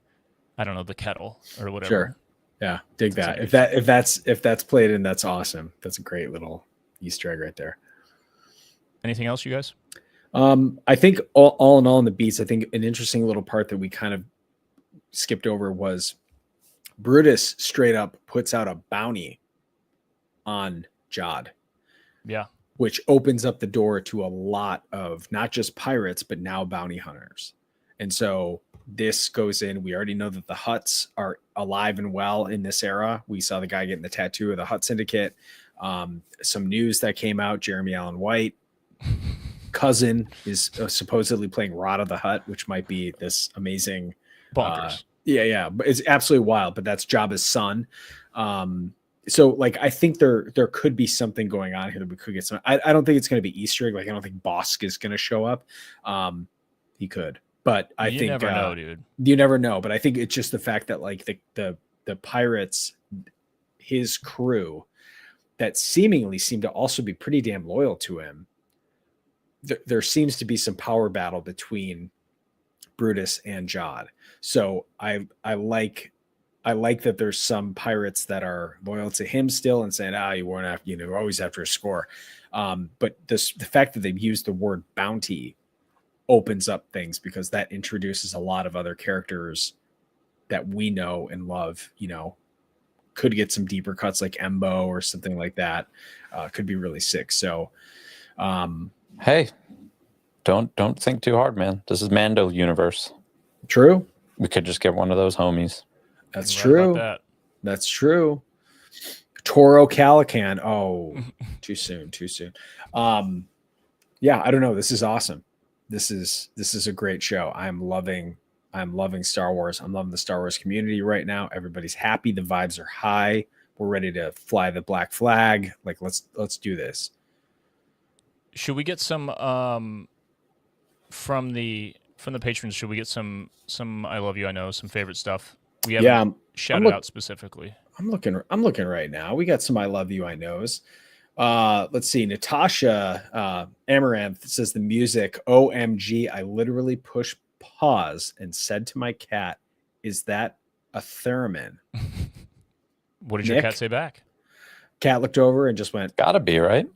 kettle or whatever. Sure. Yeah. Dig That's that. If that's played in, that's awesome. That's a great little Easter egg right there. Anything else, you guys? I think all in all in the beats, I think an interesting little part that we kind of skipped over was Brutus straight up puts out a bounty on Jod, Yeah. which opens up the door to a lot of not just pirates, but now bounty hunters. And so this goes in. We already know that the Hutts are alive and well in this era. We saw the guy getting the tattoo of the Hutt Syndicate. Some news that came out, Jeremy Allen White cousin is supposedly playing Rada the Hutt, which might be this amazing. Bonkers. Yeah, but it's absolutely wild. But that's Jabba's son. So like I think there could be something going on here that we could get some. I don't think it's going to be Easter egg. Like I don't think Bosk is going to show up. He could, but You never know, dude. You never know. But I think it's just the fact that like the pirates, his crew, that seemingly seem to also be pretty damn loyal to him. There seems to be some power battle between Brutus and Jod. So I like that there's some pirates that are loyal to him still and saying, you weren't after, you're always after a score. But the fact that they've used the word bounty opens up things, because that introduces a lot of other characters that we know and love, could get some deeper cuts like Embo or something like that. Could be really sick. So, hey, don't think too hard, man. This is Mando universe. True. We could just get one of those homies. That's true. That's true. Toro Calican. Oh, too soon. Yeah, I don't know. This is awesome. This is a great show. I'm loving Star Wars. I'm loving the Star Wars community right now. Everybody's happy. The vibes are high. We're ready to fly the black flag. Like let's do this. Should we get some from the patrons? Should we get some I love you, I know, some favorite stuff? We haven't shouted out specifically. I'm looking right now. We got some I love you, I knows. Let's see. Natasha Amaranth says the music. OMG! I literally pushed pause and said to my cat, "Is that a theremin?" What did your cat say back? Cat looked over and just went, "Gotta be right."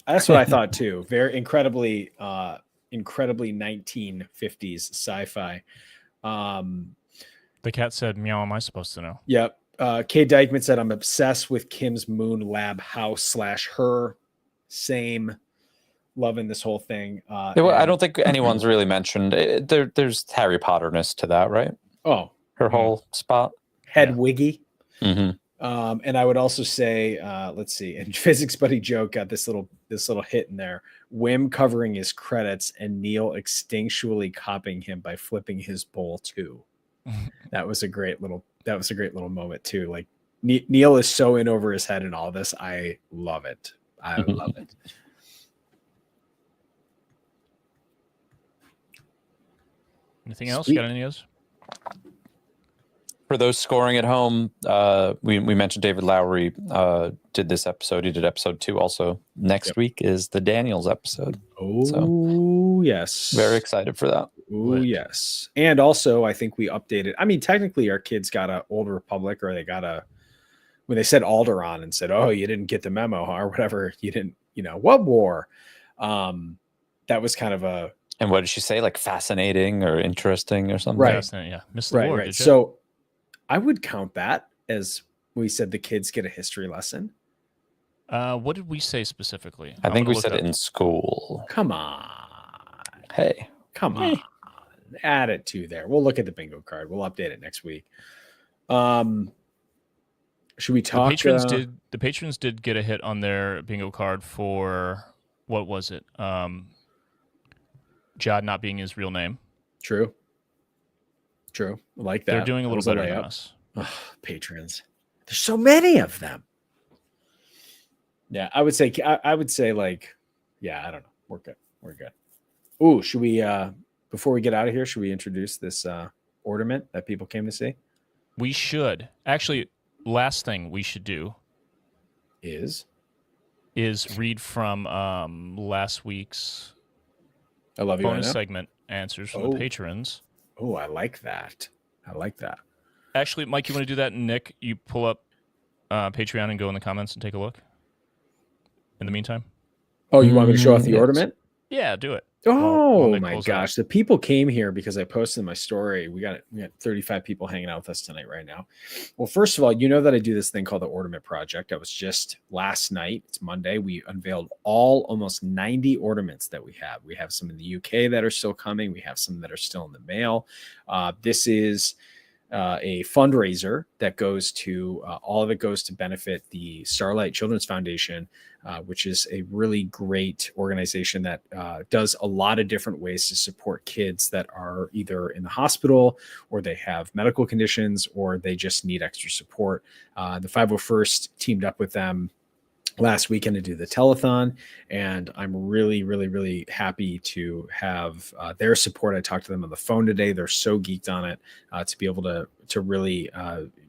That's what I thought too. Very incredibly 1950s sci-fi. The cat said, "Meow, am I supposed to know?" Yep. Kay Dykeman said, I'm obsessed with Kim's Moon Lab house / her. Same. Loving this whole thing. I don't think anyone's really mentioned there's Harry Potterness to that, right? Oh, her whole spot. Head wiggy. Mm-hmm. And I would also say, let's see, and Physics Buddy Joke got this little hit in there. Wim covering his credits and Neil instinctually copying him by flipping his bowl too. That was a great little moment too. Like Neil is so in over his head in all this. I love it. I love it. Anything else? Sweet. Got any others? For those scoring at home, we mentioned David Lowery did this episode. He did episode 2 also. Next week is the Daniels episode. Oh, yes. Very excited for that. Oh, yes. And also, I think we updated. I mean, technically, our kids got a Old Republic, or they got when they said Alderaan and said, "Oh, you didn't get the memo, huh?" or whatever. You didn't, what war? That was kind of a. And what did she say? Like fascinating or interesting or something? Right. Fascinating, yeah. Missed the war, Right. did you? So I would count that as we said the kids get a history lesson. What did we say specifically? I think we said it in school. Come on. Hey. Come on. Add it to there. We'll look at the bingo card. We'll update it next week. Should we talk? The patrons did get a hit on their bingo card for, what was it? Jod not being his real name. True. I like that. They're doing a little better than us. Oh, patrons. There's so many of them. Yeah, I would say like, yeah, I don't know. We're good. Ooh, should we before we get out of here, should we introduce this ornament that people came to see? We should. Actually, last thing we should do is read from last week's I love you bonus segment answers from the patrons. Oh, I like that. Actually, Mike, you want to do that? And Nick, you pull up Patreon and go in the comments and take a look. In the meantime. Oh, you want me to show off the ornament? Yeah, do it. Oh my gosh. The people came here because I posted in my story. We got 35 people hanging out with us tonight right now. Well, first of all, you know that I do this thing called the Ornament Project. I was just last night. It's Monday. We unveiled almost 90 ornaments that we have. We have some in the UK that are still coming. We have some that are still in the mail. This is a fundraiser that goes to all of it goes to benefit the Starlight Children's Foundation, which is a really great organization that does a lot of different ways to support kids that are either in the hospital or they have medical conditions or they just need extra support. The 501st teamed up with them last weekend to do the telethon, and I'm really, really, really happy to have their support. I talked to them on the phone today. They're so geeked on it to be able to really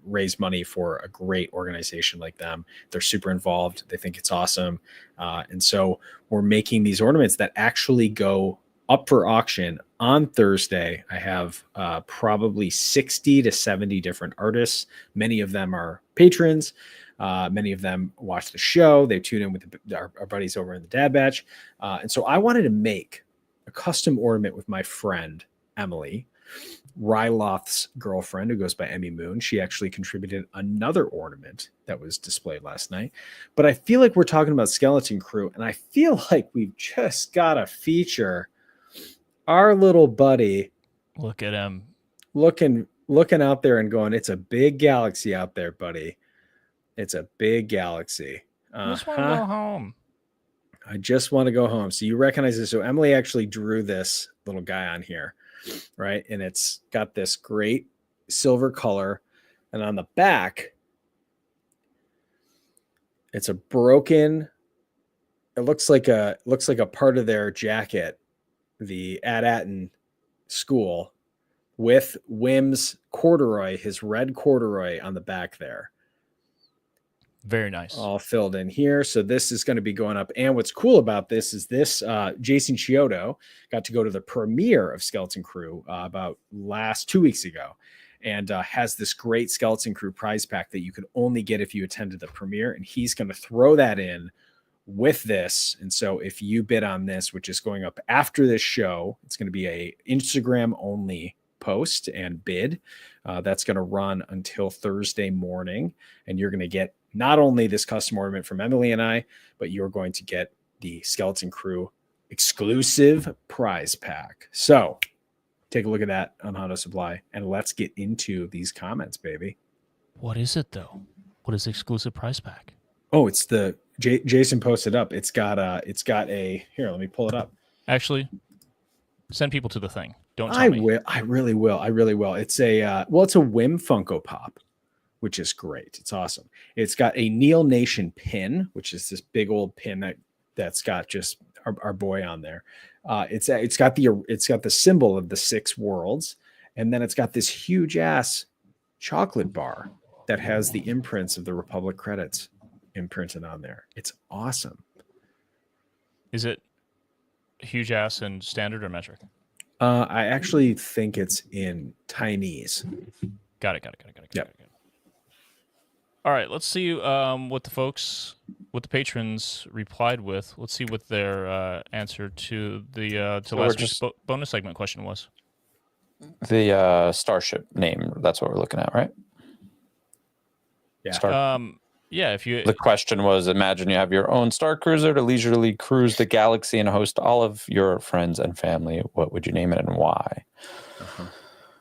raise money for a great organization like them. They're super involved. They think it's awesome, and so we're making these ornaments that actually go up for auction on Thursday. I have probably 60 to 70 different artists. Many of them are patrons. Many of them watch the show. They tune in with our buddies over in the Dad Batch. And so I wanted to make a custom ornament with my friend, Emily, Ryloth's girlfriend, who goes by Emmy Moon. She actually contributed another ornament that was displayed last night. But I feel like we're talking about Skeleton Crew, and I feel like we've just got to feature our little buddy. Look at him. Looking out there and going, it's a big galaxy out there, buddy. It's a big galaxy. I just want to go home. I just want to go home. So you recognize this. So Emily actually drew this little guy on here, right? And it's got this great silver color. And on the back, it's a broken, it looks like a part of their jacket, the At-Atten school, with Wim's corduroy, his red corduroy on the back there. Very nice. All filled in here. So this is going to be going up. And what's cool about this is Jason Chiodo got to go to the premiere of Skeleton Crew about 2 weeks ago, and has this great Skeleton Crew prize pack that you could only get if you attended the premiere. And he's going to throw that in with this. And so if you bid on this, which is going up after this show, it's going to be a Instagram only post and bid. That's going to run until Thursday morning. And you're going to get not only this custom ornament from Emily and I, but you're going to get the Skeleton Crew exclusive prize pack. So take a look at that on Honda Supply, and let's get into these comments, baby. What is it though? What is the exclusive prize pack? Oh, it's the Jason posted up. It's got a here. Let me pull it up. Actually, send people to the thing. Don't tell me. Will. I really will. It's it's a Wim Funko Pop, which is great. It's awesome. It's got a Neil Nation pin, which is this big old pin that's got just our boy on there. It's got the symbol of the 6 worlds, and then it's got this huge ass chocolate bar that has the imprints of the Republic credits imprinted on there. It's awesome. Is it huge ass in standard or metric? I actually think it's in Chinese. Got it. Yep. All right, let's see what the patrons replied with. Let's see what their answer to the last week's bonus segment question was. The starship name, that's what we're looking at, right? Yeah. Yeah, if you... The question was, imagine you have your own star cruiser to leisurely cruise the galaxy and host all of your friends and family. What would you name it and why? Uh-huh.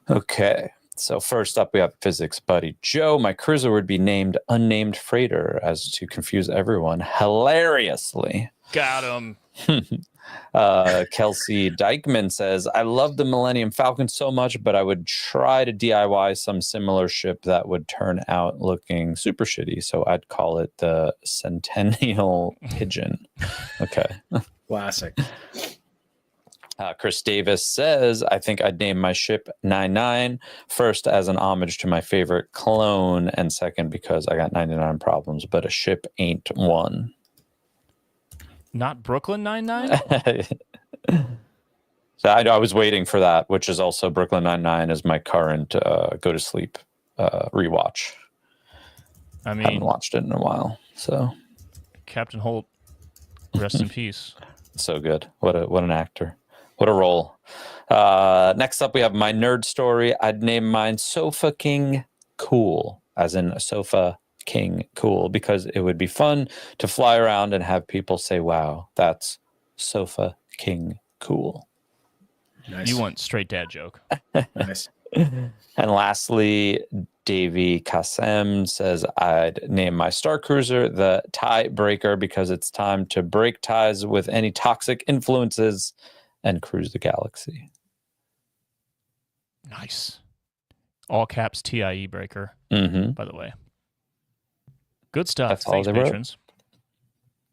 Okay. So first up, we have physics buddy Joe. My cruiser would be named Unnamed Freighter, as to confuse everyone hilariously. Got him. Kelsey Dykeman says, I love the Millennium Falcon so much, but I would try to DIY some similar ship that would turn out looking super shitty. So I'd call it the Centennial Pigeon. Okay. Classic. Chris Davis says, I think I'd name my ship 99, first as an homage to my favorite clone, and second because I got 99 problems, but a ship ain't one. Not Brooklyn Nine-Nine? So I was waiting for that, which is also Brooklyn Nine-Nine is my current go to sleep rewatch. I mean, haven't watched it in a while, so Captain Holt, rest in peace. So good. What an actor. What a role. Next up, we have my nerd story. I'd name mine Sofa King Cool, as in a sofa king cool, because it would be fun to fly around and have people say, wow, that's Sofa King Cool. Nice. You want straight dad joke. Nice. And lastly, Davey Kassem says, I'd name my Star Cruiser the Tiebreaker because it's time to break ties with any toxic influences and cruise the galaxy. Nice. All caps TIE breaker, Mm-hmm. by the way. Good stuff. That's all Thanks, they wrote. patrons.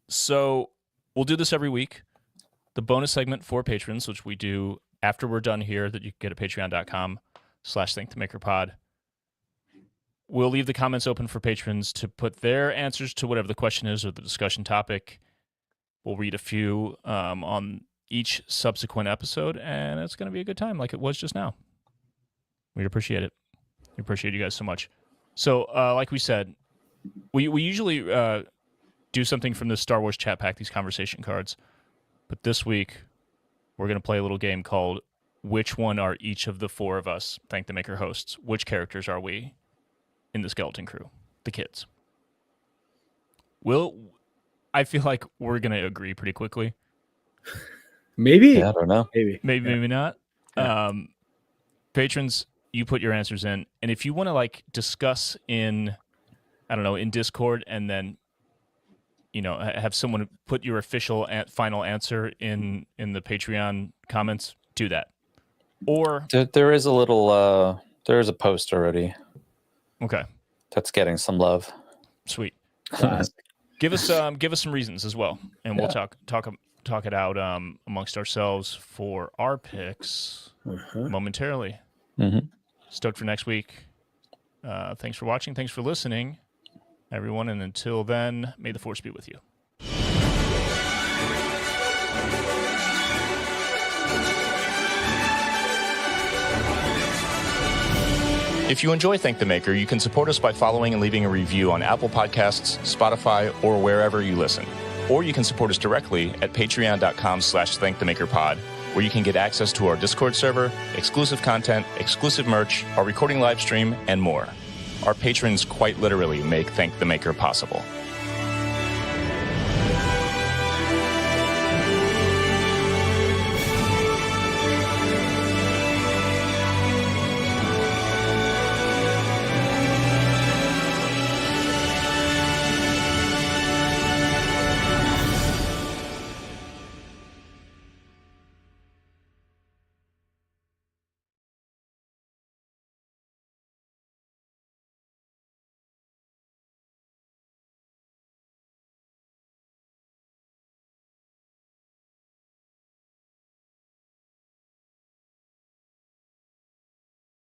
So we'll do this every week. The bonus segment for patrons, which we do after we're done here, that you can get at patreon.com/thinkthemakerpod. We'll leave the comments open for patrons to put their answers to whatever the question is or the discussion topic. We'll read a few on each subsequent episode, and it's going to be a good time like it was just now. We'd appreciate it. We appreciate you guys so much. So, like we said, we usually do something from the Star Wars chat pack, these conversation cards. But this week, we're going to play a little game called Which One Are Each of the Four of Us, Thank the Maker hosts? Which characters are we in the Skeleton Crew? The kids. I feel like we're going to agree pretty quickly. Maybe. Yeah, I don't know. Maybe not. Patrons, you put your answers in. And if you want to like discuss in Discord and then have someone put your official final answer in the Patreon comments, do that. Or There is a little, there is a post already. Okay. That's getting some love. Sweet. Give us some reasons as well, and we'll talk it out amongst ourselves for our picks momentarily. Mm-hmm. Stoked for next week. Thanks for watching. Thanks for listening, everyone. And until then, may the Force be with you. If you enjoy Thank the Maker, you can support us by following and leaving a review on Apple Podcasts, Spotify, or wherever you listen. Or you can support us directly at patreon.com/thankthemakerpod, where you can get access to our Discord server, exclusive content, exclusive merch, our recording live stream, and more. Our patrons quite literally make Thank the Maker possible.